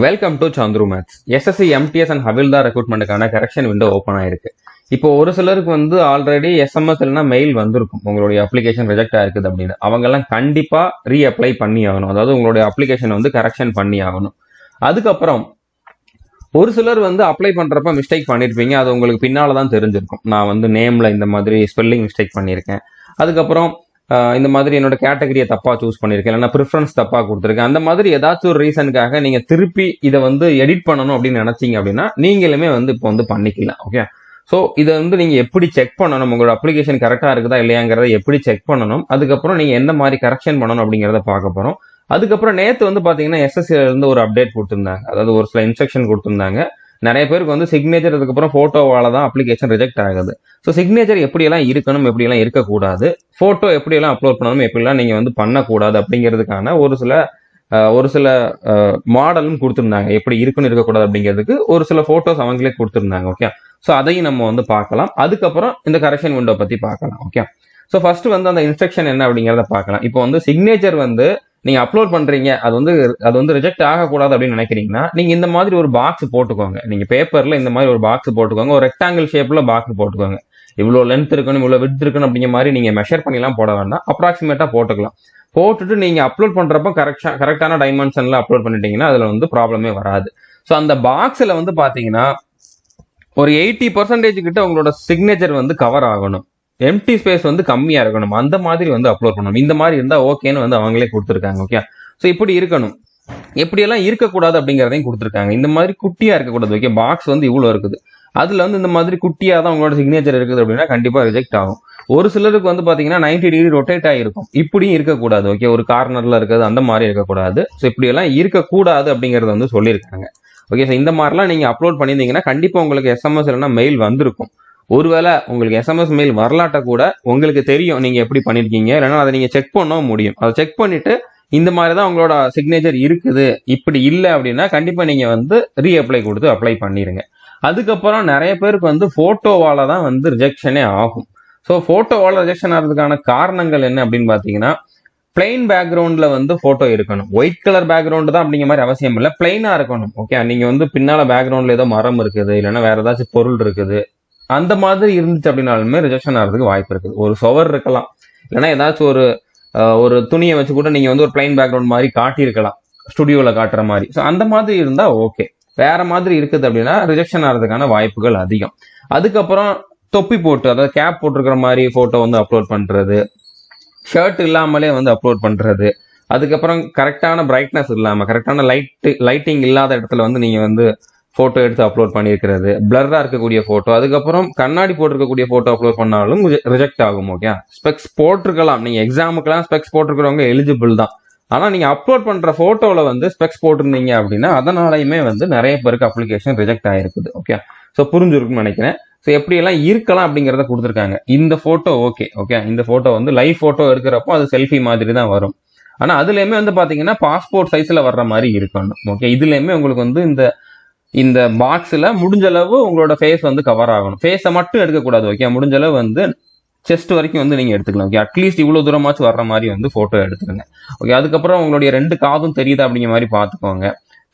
Welcome to Chandru maths. SSC MTS and Havildar ரெக்ரூட்மெண்ட்டுக்கான correction window open ஆயிருக்கு. இப்போ ஒரு சிலருக்கு வந்து ஆல்ரெடி எஸ்எம்எஸ் இல்லைனா மெயில் வந்திருக்கும், உங்களுடைய அப்ளிகேஷன் ரிஜெக்ட் ஆயிருக்குது அப்படின்னு. அவங்க எல்லாம் கண்டிப்பா ரீஅப்ளை பண்ணி ஆகணும். அதாவது உங்களுடைய அப்ளிகேஷன் வந்து கரெக்ஷன் பண்ணி ஆகணும். அதுக்கப்புறம் ஒரு சிலர் வந்து அப்ளை பண்றப்ப மிஸ்டேக் பண்ணிருப்பீங்க, அது உங்களுக்கு பின்னால்தான் தெரிஞ்சிருக்கும். நான் வந்து நேம்ல இந்த மாதிரி ஸ்பெல்லிங் மிஸ்டேக் பண்ணியிருக்கேன், அதுக்கப்புறம் இந்த மாதிரி என்னோட கேட்டகரியை தப்பா சூஸ் பண்ணிருக்கேன், இல்லைன்னா ப்ரிஃபரன்ஸ் தப்பா கொடுத்துருக்கேன். அந்த மாதிரி ஏதாச்சும் ஒரு ரீசனுக்காக நீங்க திருப்பி இதை வந்து எடிட் பண்ணணும் அப்படின்னு நினைச்சீங்க அப்படின்னா நீங்களுமே வந்து இப்போ வந்து பண்ணிக்கலாம். ஓகே, ஸோ இதை வந்து நீங்க எப்படி செக் பண்ணணும், உங்களோட அப்ளிகேஷன் கரெக்டா இருக்குதா இல்லையாங்கிறத எப்படி செக் பண்ணணும், அதுக்கப்புறம் நீங்க எந்த மாதிரி கரெக்ஷன் பண்ணணும் அப்படிங்கிறத பார்க்க போறோம். அதுக்கப்புறம் நேற்று வந்து பாத்தீங்கன்னா எஸ்எஸ்சில இருந்து ஒரு அப்டேட் கொடுத்திருந்தாங்க, அதாவது ஒரு சில இன்ஸ்ட்ரக்ஷன் கொடுத்திருந்தாங்க. நிறைய பேருக்கு வந்து சிக்னேச்சர் அதுக்கப்புறம் போட்டோவால தான் அப்ளிகேஷன் ரிஜெக்ட் ஆகுது. ஸோ சிக்னேச்சர் எப்படியெல்லாம் இருக்கணும், எப்படியெல்லாம் இருக்கக்கூடாது, போட்டோ எப்படியெல்லாம் அப்லோட் பண்ணணும், எப்படிலாம் நீங்க வந்து பண்ணக்கூடாது அப்படிங்கிறதுக்கான ஒரு சில மாடலும் கொடுத்துருந்தாங்க. எப்படி இருக்குன்னு இருக்கக்கூடாது அப்படிங்கிறதுக்கு ஒரு சில போட்டோஸ் அவங்களே கொடுத்துருந்தாங்க. ஓகே, ஸோ அதையும் நம்ம வந்து பார்க்கலாம். அதுக்கப்புறம் இந்த கரெக்ஷன் விண்டோ பத்தி பார்க்கலாம். ஓகே, ஸோ ஃபர்ஸ்ட் வந்து அந்த இன்ஸ்ட்ரக்ஷன் என்ன அப்படிங்கிறத பார்க்கலாம். இப்போ வந்து சிக்னேச்சர் வந்து நீங்க அப்லோட் பண்றீங்க, அது வந்து ரிஜெக்ட் ஆகக்கூடாது அப்படின்னு நினைக்கிறீங்கன்னா நீங்க இந்த மாதிரி ஒரு பாக்ஸ் போட்டுக்கோங்க. நீங்க பேப்பர்ல இந்த மாதிரி ஒரு பாக்ஸ் போட்டுக்கோங்க, ஒரு ரெக்டாங்கிள் ஷேப்ல பாக்ஸ் போட்டுக்கோங்க. இவ்வளவு லென்த் இருக்கணும், இவ்வளவு விட்த் இருக்கணும் அப்படிங்கிற மாதிரி நீங்க மெஷர் பண்ணிலாம் போட வேண்டாம், அப்ராக்சிமேட்டா போட்டுக்கலாம். போட்டுட்டு நீங்க அப்லோட் பண்றப்ப கரெக்டான டைமென்ஷன்ல அப்லோட் பண்ணிட்டீங்கன்னா அதுல வந்து ப்ராப்ளமே வராது. ஸோ அந்த பாக்ஸ்ல வந்து பாத்தீங்கன்னா ஒரு 80% கிட்ட உங்களோட சிக்னேச்சர் வந்து கவர் ஆகணும், எம்டி ஸ்பேஸ் வந்து கம்மியா இருக்கணும், அந்த மாதிரி வந்து அப்லோட் பண்ணணும். இந்த மாதிரி இருந்தா ஓகேன்னு வந்து அவங்களே கொடுத்துருக்காங்க. ஓகே, ஸோ இப்படி இருக்கணும். எப்படியெல்லாம் இருக்கக்கூடாது அப்படிங்கிறதையும் கொடுத்துருக்காங்க. இந்த மாதிரி குட்டியா இருக்கக்கூடாது. ஓகே, பாக்ஸ் வந்து இவ்வளவு இருக்குது, அதுல வந்து இந்த மாதிரி குட்டியா தான் உங்களோட சிக்னேச்சர் இருக்குது அப்படின்னா கண்டிப்பா ரிஜெக்ட் ஆகும். ஒரு சிலருக்கு வந்து பாத்தீங்கன்னா 90 டிகிரி ரொட்டேட் ஆகிருக்கும், இப்படியும் இருக்கக்கூடாது. ஓகே, ஒரு கார்னர்ல இருக்கிறது அந்த மாதிரி இருக்கக்கூடாது. ஸோ இப்படி எல்லாம் இருக்கக்கூடாது அப்படிங்கறத வந்து சொல்லியிருக்காங்க. ஓகே, ஸோ இந்த மாதிரிலாம் நீங்க அப்லோட் பண்ணியிருந்தீங்கன்னா கண்டிப்பா உங்களுக்கு எஸ்எம்எஸ் இல்லைன்னா மெயில் வந்திருக்கும். ஒருவேளை உங்களுக்கு எஸ்எம்எஸ் மெயில் வரலாட்ட கூட உங்களுக்கு தெரியும் நீங்க எப்படி பண்ணிருக்கீங்க, இல்லைன்னா அதை நீங்க செக் பண்ணவும் முடியும். அதை செக் பண்ணிட்டு இந்த மாதிரிதான் உங்களோட சிக்னேச்சர் இருக்குது, இப்படி இல்லை அப்படின்னா கண்டிப்பா நீங்க வந்து ரீஅப்ளை கொடுத்து அப்ளை பண்ணிருங்க. அதுக்கப்புறம் நிறைய பேருக்கு வந்து போட்டோவால தான் வந்து ரிஜெக்ஷனே ஆகும். ஸோ போட்டோவால ரிஜெக்ஷன் ஆகிறதுக்கான காரணங்கள் என்ன அப்படின்னு பாத்தீங்கன்னா, பிளைன் பேக்ரவுண்ட்ல வந்து போட்டோ இருக்கணும். ஒயிட் கலர் பேக்ரவுண்ட் தான் அப்படிங்கிற மாதிரி அவசியம் இல்லை, பிளைனா இருக்கணும். ஓகே, நீங்க வந்து பின்னால பேக்ரவுண்ட்ல ஏதோ மரம் இருக்குது, இல்லைன்னா வேற ஏதாச்சும் பொருள் இருக்குது, அந்த மாதிரி இருந்துச்சு அப்படின்னாலுமே ரிஜெக்ஷன் ஆகிறதுக்கு வாய்ப்பு இருக்குது. ஒரு சுவர் இருக்கலாம், இல்லைன்னா ஏதாச்சும் ஒரு துணியை வச்சு கூட நீங்க வந்து ஒரு பிளைன் பேக்ரவுண்ட் மாதிரி காட்டியிருக்கலாம், ஸ்டுடியோல காட்டுற மாதிரி. ஸோ அந்த மாதிரி இருந்தா ஓகே. வேற மாதிரி இருக்குது அப்படின்னா ரிஜெக்ஷன் ஆகிறதுக்கான வாய்ப்புகள் அதிகம். அதுக்கப்புறம் தொப்பி போட்டு, அதாவது கேப் போட்டிருக்கிற மாதிரி போட்டோ வந்து அப்லோட் பண்றது, ஷர்ட் இல்லாமலே வந்து அப்லோட் பண்றது, அதுக்கப்புறம் கரெக்டான பிரைட்னஸ் இல்லாம, கரெக்டான லைட்டிங் இல்லாத இடத்துல வந்து நீங்க வந்து போட்டோ எடுத்து அப்லோட் பண்ணிருக்கிறது, பிளர்ரா இருக்கக்கூடிய போட்டோ, அதுக்கப்புறம் கண்ணாடி போட்டிருக்கக்கூடிய போட்டோ அப்லோட் பண்ணாலும் ரிஜெக்ட் ஆகும். ஓகே, ஸ்பெக்ஸ் போட்டிருக்கலாம், நீங்க எக்ஸாமுக்கெல்லாம் ஸ்பெக்ஸ் போட்டிருக்கிறவங்க எலிஜிபிள் தான். ஆனா நீங்க அப்லோட் பண்ற போட்டோல வந்து ஸ்பெக்ஸ் போட்டிருந்தீங்க அப்படின்னா அதனாலயுமே வந்து நிறைய பேருக்கு அப்ளிகேஷன் ரிஜெக்ட் ஆயிருக்குது. ஓகே, ஸோ புரிஞ்சிருக்குன்னு நினைக்கிறேன். ஸோ எப்படி எல்லாம் இருக்கலாம் அப்படிங்கறத கொடுத்துருக்காங்க. இந்த போட்டோ ஓகே, இந்த போட்டோ வந்து லைவ் போட்டோ எடுக்கிறப்போ அது செல்ஃபி மாதிரி தான் வரும். ஆனா அதுலயுமே வந்து பாத்தீங்கன்னா பாஸ்போர்ட் சைஸ்ல வர்ற மாதிரி இருக்கணும். ஓகே, இதுலயுமே உங்களுக்கு வந்து இந்த பாக்ஸ்ல முடிஞ்ச அளவு உங்களோட ஃபேஸ் வந்து கவர் ஆகணும். ஃபேஸை மட்டும் எடுக்கக்கூடாது. ஓகே, முடிஞ்ச அளவு வந்து செஸ்ட் வரைக்கும் வந்து நீங்க எடுத்துக்கலாம். ஓகே, அட்லீஸ்ட் இவ்வளவு தூரமாச்சும் வர்ற மாதிரி வந்து போட்டோ எடுத்துருங்க. ஓகே, அதுக்கப்புறம் உங்களுடைய 2 காதும் தெரியுதா அப்படிங்கிற மாதிரி பாத்துக்கோங்க.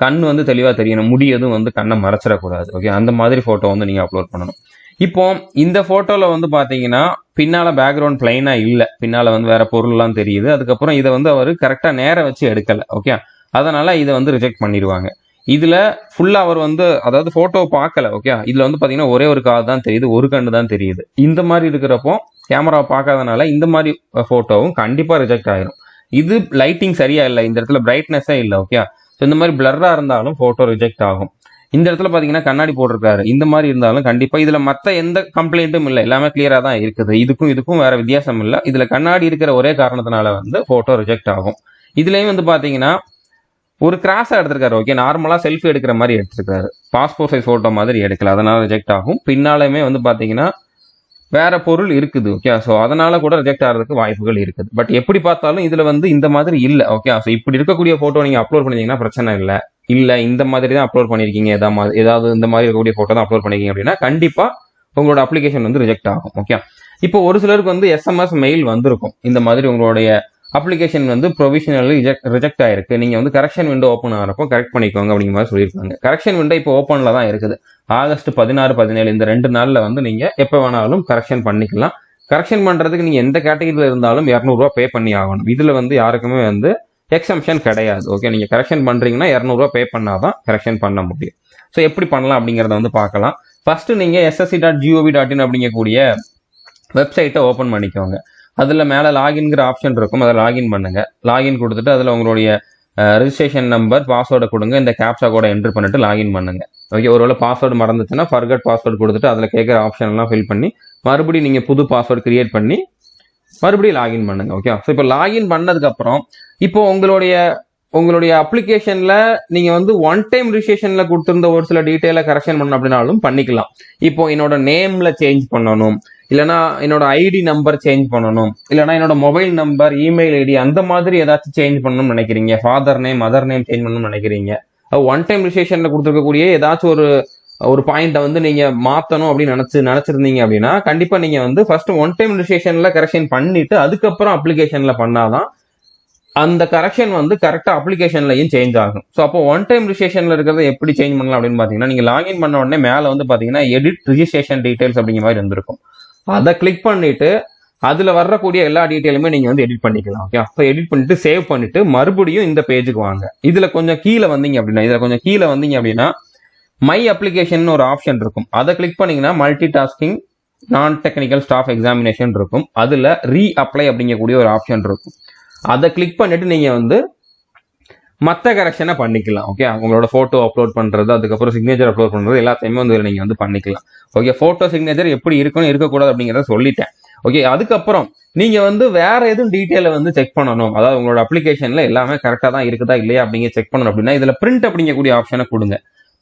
கண் வந்து தெளிவா தெரியணும், முடியதும் வந்து கண்ணை மறைச்சிடக்கூடாது. ஓகே, அந்த மாதிரி போட்டோ வந்து நீங்க அப்லோட் பண்ணணும். இப்போ இந்த போட்டோல வந்து பாத்தீங்கன்னா பின்னால பேக்ரவுண்ட் பிளைனா இல்ல, பின்னால வந்து வேற பொருள் எல்லாம் தெரியுது. அதுக்கப்புறம் இதை வந்து அவரு கரெக்டா நேரம் வச்சு எடுக்கல. ஓகே, அதனால இதை வந்து ரிஜெக்ட் பண்ணிடுவாங்க. இதுல ஃபுல்லா அவர் வந்து அதாவது போட்டோ பார்க்கல. ஓகே, இதுல வந்து பாத்தீங்கன்னா ஒரே ஒரு காது தான் தெரியுது, ஒரு கண்ணு தான் தெரியுது. இந்த மாதிரி இருக்கிறப்போ கேமரா பார்க்காதனால இந்த மாதிரி போட்டோவும் கண்டிப்பா ரிஜெக்ட் ஆயிரும். இது லைட்டிங் சரியா இல்லை, இந்த இடத்துல பிரைட்னஸே இல்லை. ஓகே, இந்த மாதிரி பிளர்ரா இருந்தாலும் போட்டோ ரிஜெக்ட் ஆகும். இந்த இடத்துல பாத்தீங்கன்னா கண்ணாடி போட்டிருக்காரு, இந்த மாதிரி இருந்தாலும் கண்டிப்பா இதுல மத்த எந்த கம்ப்ளைண்ட்டும் இல்லை, எல்லாமே கிளியரா தான் இருக்குது. இதுக்கும் வேற வித்தியாசம் இல்லை. இதுல கண்ணாடி இருக்கிற ஒரே காரணத்தினால வந்து போட்டோ ரிஜெக்ட் ஆகும். இதுலயும் வந்து பாத்தீங்கன்னா ஒரு கிராஸா எடுத்திருக்காரு. ஓகே, நார்மலா செல்ஃபி எடுக்கிற மாதிரி எடுத்திருக்காரு, பாஸ்போர்ட் சைஸ் போட்டோ மாதிரி எடுக்கல, அதனால ரிஜெக்ட் ஆகும். பின்னாலுமே வந்து பாத்தீங்கன்னா வேற பொருள் இருக்குது. ஓகே, ஸோ அதனால கூட ரிஜெக்ட் ஆகிறதுக்கு வாய்ப்புகள் இருக்குது. பட் எப்படி பார்த்தாலும் இதுல வந்து இந்த மாதிரி இல்லை. ஓகே, ஸோ இப்படி இருக்கக்கூடிய போட்டோ நீங்க அப்லோட் பண்ணிட்டீங்கன்னா பிரச்சனை இல்லை. இந்த மாதிரி தான் அப்லோட் பண்ணிருக்கீங்க, ஏதாவது இந்த மாதிரி இருக்கக்கூடிய போட்டோ தான் அப்லோட் பண்ணிருக்கீங்க அப்படின்னா கண்டிப்பா உங்களோட அப்ளிகேஷன் வந்து ரிஜெக்ட் ஆகும். ஓகே, இப்போ ஒரு சிலருக்கு வந்து எஸ்எம்எஸ் மெயில் வந்திருக்கும், இந்த மாதிரி உங்களுடைய அப்ளிகேஷன் வந்து ப்ரொவிஷனலி ரிஜெக்ட் ஆயிருக்கு, நீங்க வந்து கரெக்ஷன் விண்டோ ஓப்பன் ஆகிறப்போ கரெக்ட் பண்ணிக்கோங்க அப்படிங்கிற மாதிரி சொல்லியிருக்காங்க. கரெக்ஷன் விண்டோ இப்போ ஓப்பன்ல தான் இருக்குது. ஆகஸ்ட் 16, 17 இந்த 2 நாள்ல வந்து நீங்க எப்போ வேணாலும் கரெக்ஷன் பண்ணிக்கலாம். கரெக்ஷன் பண்றதுக்கு நீங்க எந்த கேட்டகரியில இருந்தாலும் 200 ரூபாய் பே பண்ணி ஆகணும். இதுல வந்து யாருக்குமே வந்து எக்ஸம்ஷன் கிடையாது. ஓகே, நீங்க கரெக்ஷன் பண்றீங்கன்னா 200 ரூபாய் பே பண்ணாதான் கரெக்ஷன் பண்ண முடியும். ஸோ எப்படி பண்ணலாம் அப்படிங்கறத வந்து பார்க்கலாம். ஃபர்ஸ்ட் நீங்க ssc.gov.in அப்படிங்கக்கூடிய வெப்சைட்டை ஓப்பன் பண்ணிக்கோங்க. அதுல மேல லாகின்ங்கிற ஆப்ஷன் இருக்கும், அதை லாகின் பண்ணுங்க. லாகின் கொடுத்துட்டு அதுல உங்களுடைய ரெஜிஸ்ட்ரேஷன் நம்பர், பாஸ்வேர்டை கொடுங்க. இந்த கேப்சா கோட என்டர் பண்ணிட்டு லாகின் பண்ணுங்க. ஓகே, ஒருவேளை பாஸ்வேர்டு மறந்துச்சுன்னா ஃபர்கட் பாஸ்வேர்டு கொடுத்துட்டு அதுல கேட்குற ஆப்ஷன் எல்லாம் ஃபில் பண்ணி மறுபடியும் நீங்க புது பாஸ்வேர்டு கிரியேட் பண்ணி மறுபடியும் லாகின் பண்ணுங்க. ஓகே, ஸோ இப்போ லாகின் பண்ணதுக்கு அப்புறம் இப்போ உங்களுடைய அப்ளிகேஷன்ல நீங்க வந்து ஒன் டைம் ரிஜிஸ்ட்ரேஷன்ல கொடுத்திருந்த ஒரு சில டீட்டெயில கரெக்ஷன் பண்ணணும் அப்படின்னாலும் பண்ணிக்கலாம். இப்போ என்னோட நேம்ல சேஞ்ச் பண்ணணும், இல்லைனா என்னோட ஐடி நம்பர் சேஞ்ச் பண்ணணும், இல்லைனா என்னோட மொபைல் நம்பர், இமெயில் ஐடி அந்த மாதிரி ஏதாச்சும் சேஞ்ச் பண்ணணும்னு நினைக்கிறீங்க, father name, mother name change பண்ணணும்னு நினைக்கிறீங்க, ஒன் டைம் ரிஜிஸ்ட்ரேஷன்ல கொடுத்துருக்கக்கூடிய ஏதாச்சும் ஒரு பாயிண்ட்டை வந்து நீங்க மாத்தணும் அப்படின்னு நினைச்சிருந்தீங்க அப்படின்னா கண்டிப்பா நீங்க வந்து ஃபர்ஸ்ட் ஒன் டைம் ரிஜிஸ்ட்ரேஷன்ல கரெக்ஷன் பண்ணிட்டு அதுக்கப்புறம் அப்ளிகேஷன்ல பண்ணாதான் அந்த கரெக்ஷன் வந்து கரெக்டா அப்ளிகேஷன்லயும் சேஞ்ச் ஆகும். ஸோ அப்போ ஒன் டைம் ரிஜிஸ்ட்ரேஷன்ல இருக்கிறத எப்படி சேஞ்ச் பண்ணலாம் அப்படின்னு பாத்தீங்கன்னா, நீங்க லாகின் பண்ண உடனே மேல வந்து பாத்தீங்கன்னா எடிட் ரிஜிஸ்ட்ரேஷன் டீடைல்ஸ் அப்படிங்கிற மாதிரி இருந்திருக்கும். அதை கிளிக் பண்ணிட்டு அதுல வரக்கூடிய எல்லா டீட்டெயிலுமே நீங்க வந்து எடிட் பண்ணிக்கலாம். ஓகே, அப்போ எடிட் பண்ணிட்டு சேவ் பண்ணிட்டு மறுபடியும் இந்த பேஜுக்கு வாங்க. இதுல கொஞ்சம் கீழே வந்தீங்க அப்படின்னா மை அப்ளிகேஷன் ஒரு ஆப்ஷன் இருக்கும். அதை கிளிக் பண்ணீங்கன்னா மல்டி டாஸ்கிங் நான் டெக்னிக்கல் ஸ்டாஃப் எக்ஸாமினேஷன் இருக்கும். அதுல ரீ அப்ளை அப்படிங்கக்கூடிய ஒரு ஆப்ஷன் இருக்கும். அதை கிளிக் பண்ணிட்டு நீங்க வந்து மற்ற கரெக்ஷனை பண்ணிக்கலாம். ஓகே, உங்களோட போட்டோ அப்லோட் பண்றது, அதுக்கப்புறம் சிக்னேச்சர் அப்லோட் பண்றது எல்லாத்தையுமே வந்து நீங்க வந்து பண்ணிக்கலாம். ஓகே, போட்டோ சிக்னேச்சர் எப்படி இருக்கணும் இருக்கக்கூடாது அப்படிங்கிறத சொல்லிட்டேன். ஓகே, அதுக்கப்புறம் நீங்க வந்து வேற எதுவும் டீட்டெயில வந்து செக் பண்ணணும், அதாவது உங்களோட அப்ளிகேஷன்ல எல்லாமே கரெக்டா தான் இருக்குதா இல்லையா அப்படிங்கிற செக் பண்ணணும் அப்படின்னா இதுல பிரிண்ட் அப்படிங்கக்கூடிய ஆப்ஷனை கொடுங்க.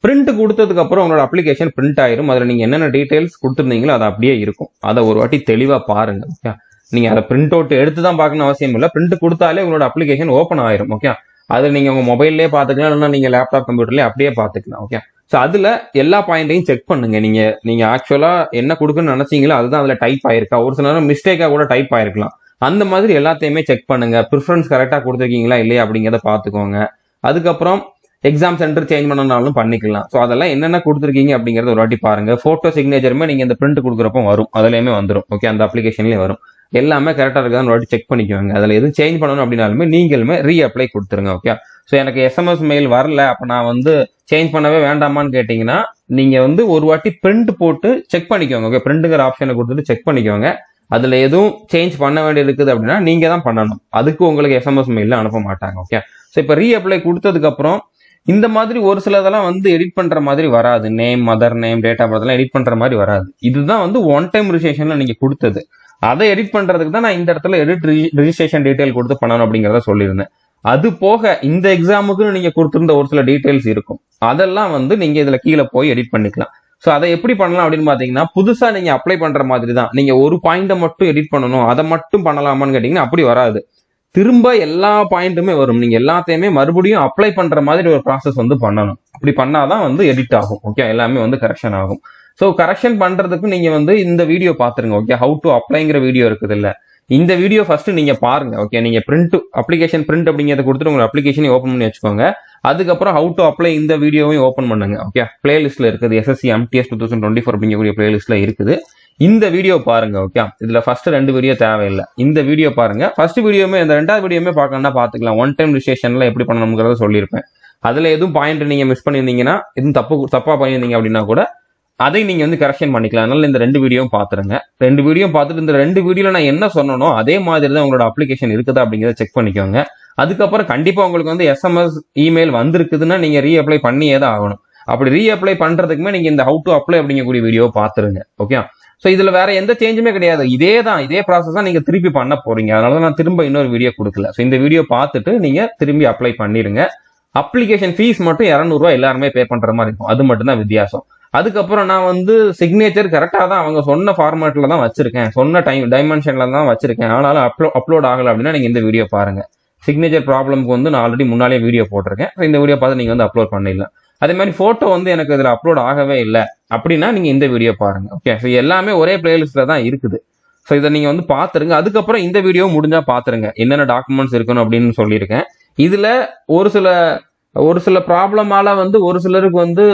பிரிண்ட் கொடுத்ததுக்கு அப்புறம் உங்களோட அப்ளிகேஷன் பிரிண்ட் ஆயிரும். அதுல நீங்க என்னென்ன டீடைல்ஸ் கொடுத்துருந்தீங்களோ அது அப்படியே இருக்கும். அதை ஒரு வாட்டி தெளிவா பாருங்க. ஓகே, நீங்க அதை பிரிண்ட் அவுட் எடுத்து தான் பார்க்கணும் அவசியம் இல்லை. பிரிண்ட் கொடுத்தாலே உங்களோட அப்ளிகேஷன் ஓப்பன் ஆயிரும். ஓகே, அது நீங்க உங்க மொபைல்லே பாத்துக்கலாம், இல்லைன்னா நீங்க லேப்டாப் கம்ப்யூட்டர்லயே அப்படியே பாத்துக்கலாம். ஓகே, ஸோ அதுல எல்லா பாயிண்டையும் செக் பண்ணுங்க. நீங்க ஆக்சுவலா என்ன கொடுக்குன்னு நினைச்சீங்களோ அதுதான் அதுல டைப் ஆயிருக்கா, ஒரு சில நேரம் மிஸ்டேக்கா கூட டைப் ஆயிருக்கலாம். அந்த மாதிரி எல்லாத்தையுமே செக் பண்ணுங்க. ப்ரிஃபரன்ஸ் கரெக்டா கொடுத்துருக்கீங்களா இல்லையா அப்படிங்கிறத பாத்துக்கோங்க. அதுக்கப்புறம் எக்ஸாம் சென்டர் சேஞ்ச் பண்ணனாலும் பண்ணிக்கலாம். ஸோ அதெல்லாம் என்னென்ன கொடுத்துருக்கீங்க அப்படிங்கறத ஒரு வாட்டி பாருங்க. போட்டோ சிக்னேச்சருமே நீங்க இந்த பிரிண்ட் கொடுக்குறப்போ வரும், அதுலயுமே வந்துடும். ஓகே, அந்த அப்ளிகேஷன்லயே வரும். எல்லாமே கரெக்டா இருக்கான்னு ஒரு வாட்டி செக் பண்ணிக்கோங்க. அதுல எதுவும் சேஞ்ச் பண்ணணும் அப்படின்னாலுமே நீங்களுமே ரீ அப்ளை கொடுத்துருங்க. ஓகே, ஸோ எனக்கு எஸ்எம்எஸ் மெயில் வரல, அப்ப நான் வந்து சேஞ்ச் பண்ணவே வேண்டாமான்னு கேட்டீங்கன்னா நீங்க வந்து ஒரு வாட்டி பிரிண்ட் போட்டு செக் பண்ணிக்கோங்க. ஓகே, பிரிண்ட்ங்கிற ஆப்ஷனை கொடுத்துட்டு செக் பண்ணிக்கோங்க. அதுல எதுவும் சேஞ்ச் பண்ண வேண்டியது இருக்குது அப்படின்னா நீங்க தான் பண்ணணும். அதுக்கு உங்களுக்கு எஸ்எம்எஸ் மெயில அனுப்ப மாட்டாங்க. ஓகே, ஸோ இப்போ ரீ அப்ளை கொடுத்ததுக்கு அப்புறம் இந்த மாதிரி ஒரு சிலதெல்லாம் வந்து எடிட் பண்ற மாதிரி வராது. Name, mother name, date of birth எல்லாம் எடிட் பண்ற மாதிரி வராது. இதுதான் வந்து ஒன் டைம் ரிஜிஸ்ட்ரேஷன்ல நீங்க கொடுத்தது. அதை எடிட் பண்றதுக்கு தான் நான் இந்த இடத்துல எடிட் ரிஜிஸ்ட்ரேஷன் டீடைல் கொடுத்து பண்ணணும் அப்படிங்கறத சொல்லியிருந்தேன். அது போக இந்த எக்ஸாமுக்கு நீங்க கொடுத்திருந்த ஒரு சில டீடைல்ஸ் இருக்கும், அதெல்லாம் வந்து நீங்க இதுல கீழே போய் எடிட் பண்ணிக்கலாம். ஸோ அதை எப்படி பண்ணலாம் அப்படின்னு பாத்தீங்கன்னா, புதுசா நீங்க அப்ளை பண்ற மாதிரி தான். நீங்க ஒரு பாயிண்ட மட்டும் எடிட் பண்ணணும், அதை மட்டும் பண்ணலாமான்னு கேட்டீங்கன்னா அப்படி வராது. திரும்ப எல்லா பாயிண்ட்டுமே வரும். நீங்க எல்லாத்தையுமே மறுபடியும் அப்ளை பண்ற மாதிரி ஒரு ப்ராசஸ் வந்து பண்ணணும். அப்படி பண்ணாதான் வந்து எடிட் ஆகும். ஓகே, எல்லாமே வந்து கரெக்ஷன் ஆகும். ஸோ கரெக்ஷன் பண்றதுக்கு நீங்க வந்து இந்த வீடியோ பாத்துருங்க. ஓகே, ஹவு டு அப்ளைங்கிற வீடியோ இருக்குது இல்ல, இந்த வீடியோ ஃபர்ஸ்ட் நீங்க பாருங்க. ஓகே, நீங்க பிரிண்ட் அப்ளிகேஷன் பிரிண்ட் அப்படிங்கிறத கொடுத்துட்டு உங்க அப்ளிகேஷனை ஓப்பன் பண்ணி வச்சுக்கோங்க. அதுக்கப்புறம் ஹவு டு அப்ளை இந்த வீடியோவையும் ஓப்பன் பண்ணுங்க. ஓகே, பிளேலிஸ்ட்ல இருக்குது, SSC MTS 2024 அப்படிங்கக்கூடிய பிளேலிஸ்ட்ல இருக்குது. இந்த வீடியோ பாருங்க. ஓகே, இதுல ஃபர்ஸ்ட் 2 வீடியோ தேவையில்லை, இந்த வீடியோ பாருங்க. ஃபர்ஸ்ட் வீடியோமே இந்த 2வது வீடியோமே பார்க்கணும்னா பாத்துக்கலாம். ஒன் டைம் ரிஜிஸ்ட்ரேஷன்ல எப்படி பண்ணணும்ங்கிறத சொல்லியிருப்பேன். அதுல எதுவும் பாயிண்ட் நீங்க மிஸ் பண்ணியிருந்தீங்கன்னா, எதுவும் தப்பா பண்ணியிருந்தீங்க அப்படின்னா கூட அதை நீங்க வந்து கரெக்ஷன் பண்ணிக்கலாம். அதனால இந்த 2 வீடியோவும் பாத்துருங்க. 2 வீடியோ பார்த்துட்டு இந்த 2 வீடியோல நான் என்ன சொன்னனோ அதே மாதிரி தான் உங்களோட அப்ளிகேஷன் இருக்குதா அப்படிங்கிறத செக் பண்ணிக்கோங்க. அதுக்கப்புறம் கண்டிப்பா உங்களுக்கு வந்து SMS இமெயில் வந்திருக்குதுன்னா நீங்க ரீ அப்ளை பண்ணியே தான் ஆகணும். அப்படி ரீ அப்ளை பண்றதுக்குமே நீங்க இந்த ஹவு டு அப்ளை அப்படிங்கக்கூடிய வீடியோவை பாத்துருங்க. ஓகே, ஸோ இதுல வேற எந்த சேஞ்சுமே கிடையாது. இதே ப்ராசஸ் தான் நீங்க திருப்பி பண்ண போறீங்க. அதனால நான் திரும்ப இன்னொரு வீடியோ கொடுக்கல. ஸோ இந்த வீடியோ பார்த்துட்டு நீங்க திரும்பி அப்ளை பண்ணிருங்க. அப்ளிகேஷன் ஃபீஸ் மட்டும் 200 ரூபாய் எல்லாருமே பே பண்ற மாதிரி இருக்கும். அது மட்டும் தான் வித்தியாசம். அதுக்கப்புறம் நான் வந்து சிக்னேச்சர் கரெக்டா தான் அவங்க சொன்ன ஃபார்மேட்ல தான் வச்சிருக்கேன், சொன்ன டைமென்ஷன்ல தான் வச்சிருக்கேன். ஆனாலும் அப்லோட் ஆகல அப்படின்னா நீங்க இந்த வீடியோ பாருங்க. சிக்னேச்சர் ப்ராப்ளம்க்கு வந்து நான் ஆல்ரெடி முன்னாலே வீடியோ போட்டிருக்கேன். இந்த வீடியோ பார்த்து நீங்க வந்து அப்லோட் பண்ணிடலாம். அதே மாதிரி போட்டோ வந்து எனக்கு இதுல அப்லோட் ஆகவே இல்லை அப்படின்னா நீங்க இந்த வீடியோ பாருங்க. ஓகே, ஸோ எல்லாமே ஒரே பிளேலிஸ்ட்ல தான் இருக்குது. ஸோ இதை நீங்கள் வந்து பார்த்துருங்க. அதுக்கப்புறம் இந்த வீடியோ முடிஞ்சா பார்த்துருங்க, என்னென்ன டாக்குமெண்ட்ஸ் இருக்கணும் அப்படின்னு சொல்லியிருக்கேன். இதில் ஒரு சில ப்ராப்ளமால வந்து ஒரு சிலருக்கு வந்து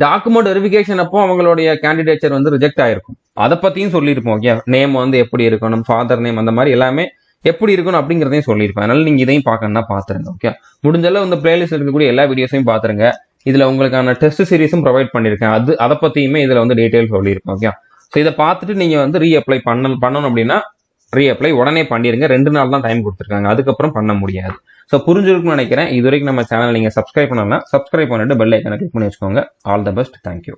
டாக்குமெண்ட் வெரிஃபிகேஷன் அப்போ அவங்களுடைய கேண்டிடேச்சர் வந்து ரிஜெக்ட் ஆயிருக்கும். அதை பற்றியும் சொல்லியிருப்போம். ஓகே, நேம் வந்து எப்படி இருக்கணும், ஃபாதர் நேம் அந்த மாதிரி எல்லாமே எப்படி இருக்கணும் அப்படிங்கிறதையும் சொல்லியிருப்பேன். அதனால நீங்கள் இதையும் பார்க்கணும்னா பார்த்துருங்க. ஓகே, முடிஞ்சளவு இந்த பிளேலிஸ்ட் இருக்கக்கூடிய எல்லா வீடியோஸையும் பார்த்துருங்க. இதில் உங்களுக்கான டெஸ்ட் சீரிஸும் ப்ரொவைட் பண்ணியிருக்கேன். அதை பற்றியுமே இதில் வந்து டீட்டெயில் சொல்லியிருப்பேன். ஓகே, ஸோ இதை பார்த்துட்டு நீங்கள் வந்து ரீஅப்ளை பண்ணணும் அப்படின்னா ரீஅப்ளை உடனே பண்ணிடுங்க. 2 நாள் தான் டைம் கொடுத்துருக்காங்க, அதுக்கப்புறம் பண்ண முடியாது. ஸோ புரிஞ்சிருக்கும்னு நினைக்கிறேன். இது வரைக்கும் நம்ம சேனல் நீங்கள் சப்ஸ்கிரைப் பண்ணலாம், சப்ஸ்கிரைப் பண்ணிட்டு பெல் ஐக்கானை கிளிக் பண்ணி வச்சுக்கோங்க. All the best, thank you.